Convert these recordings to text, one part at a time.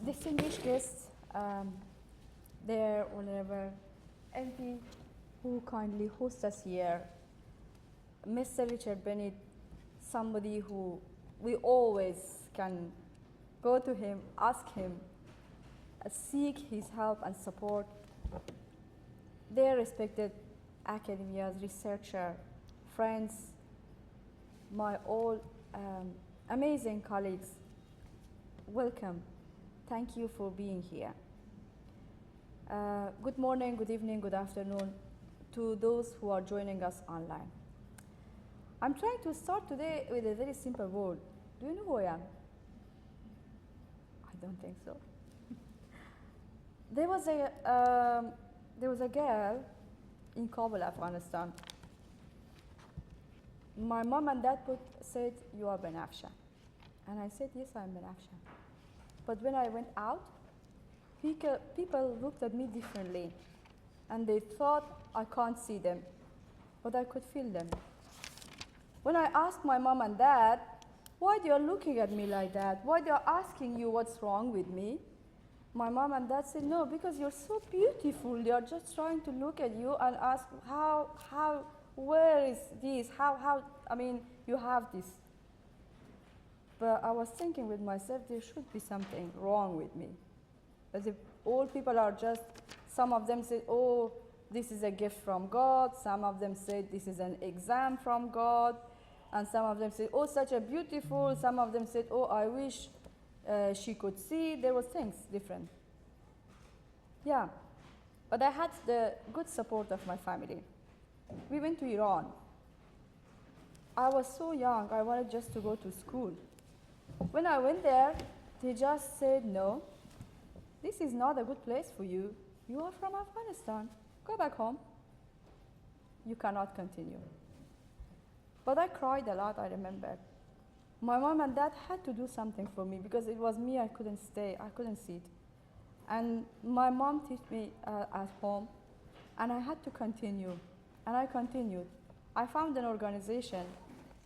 Distinguished guests, there, whatever, MP who kindly host us here, Mr. Richard Bennett, somebody who we always can go to him, ask him, seek his help and support. Their respected academias, researcher, friends, my all amazing colleagues, welcome. Thank you for being here. Good morning, good evening, good afternoon to those who are joining us online. I'm trying to start today with a very simple word. Do you know who I am? I don't think so. There was a girl in Kabul, Afghanistan. My mom and dad said, "You are Benafsha." And I said, "Yes, I'm Benafsha." But when I went out, people looked at me differently, and they thought I can't see them, but I could feel them. When I asked my mom and dad, "Why they are looking at me like that? Why they are asking you what's wrong with me?" My mom and dad said, "No, because you're so beautiful. They are just trying to look at you and ask, where is this? I mean, you have this." But I was thinking with myself, there should be something wrong with me. As if all people are just, some of them said, "Oh, this is a gift from God." Some of them said, "This is an exam from God." And some of them said, "Oh, such a beautiful." Some of them said, "Oh, I wish she could see." There was things different. Yeah, but I had the good support of my family. We went to Iran. I was so young, I wanted just to go to school. When I went there, they just said, "No, this is not a good place for you. You are from Afghanistan. Go back home. You cannot continue." But I cried a lot, I remember. My mom and dad had to do something for me because it was me, I couldn't stay, I couldn't sit. And my mom taught me at home, and I had to continue. And I continued. I found an organization.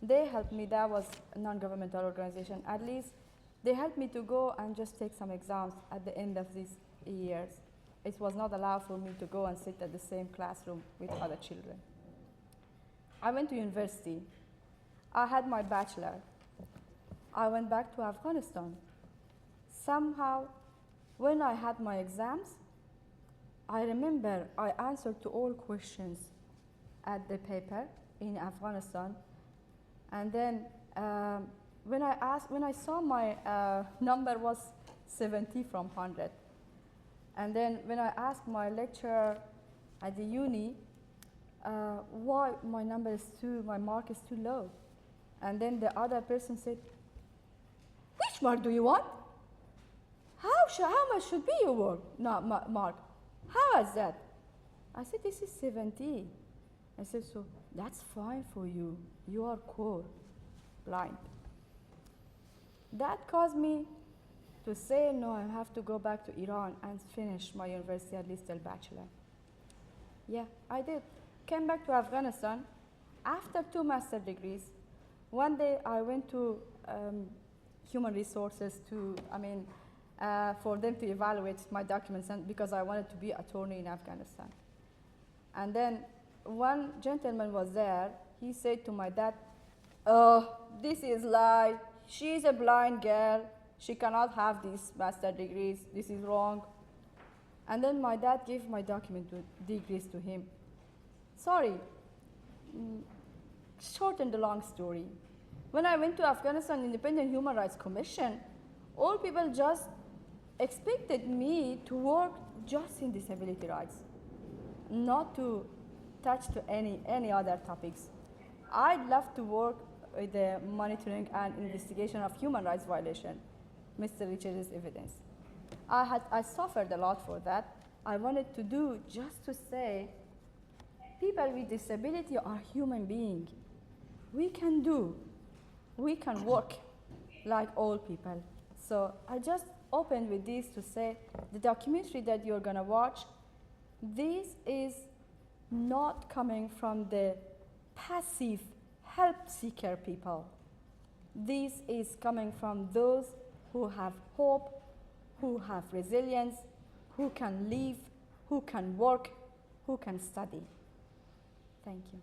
They helped me. That was a non-governmental organization. At least they helped me to go and just take some exams at the end of these years. It was not allowed for me to go and sit at the same classroom with other children. I went to university. I had my bachelor. I went back to Afghanistan. Somehow, when I had my exams, I remember I answered to all questions at the paper in Afghanistan. And then when I saw my number was 70 from 100. And then when I asked my lecturer at the uni, why my mark is too low. And then the other person said, "Which mark do you want? How much should be your mark? How is that?" I said, "This is 70. I said, "So that's fine for you. You are core blind." That caused me to say, no, I have to go back to Iran and finish my university, at least till bachelor. Yeah, I did. Came back to Afghanistan after 2 master degrees. One day I went to human resources for them to evaluate my documents, and because I wanted to be attorney in Afghanistan. And then one gentleman was there. He said to my dad, "Oh, this is lie. She's a blind girl. She cannot have these master degrees. This is wrong." And then my dad gave my degrees to him. Sorry, shorten the long story. When I went to Afghanistan Independent Human Rights Commission, all people just expected me to work just in disability rights, not to touch to any other topics. I'd love to work with the monitoring and investigation of human rights violation. Mr. Richard's evidence. I suffered a lot for that. I wanted to do just to say, people with disability are human beings. We can work like all people. So I just opened with this to say, the documentary that you're gonna watch, this is not coming from the passive help seeker people. This is coming from those who have hope, who have resilience, who can live, who can work, who can study. Thank you.